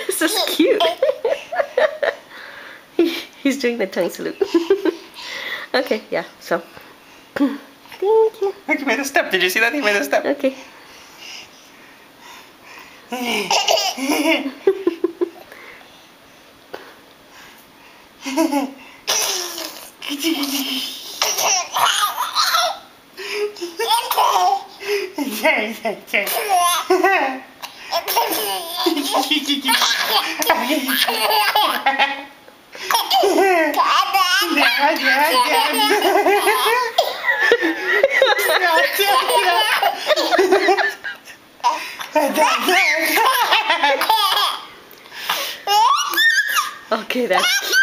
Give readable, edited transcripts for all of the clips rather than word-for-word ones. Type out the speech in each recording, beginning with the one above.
This is cute. He's doing the tongue salute. Okay, yeah, so. Thank you. He made a step. Did you see that? He made a step. Okay. Okay, that's cute.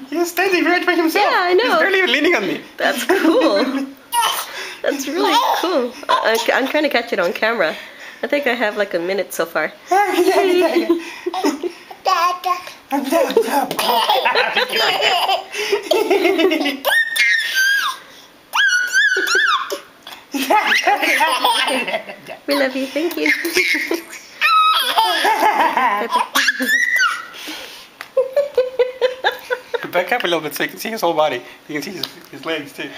He's standing right by himself. Yeah, I know. He's barely even leaning on me. That's cool. That's really cool. I'm trying to catch it on camera. I think I have like a minute so far. We love you. Thank you. Back up a little bit so you can see his whole body. You can see his legs too.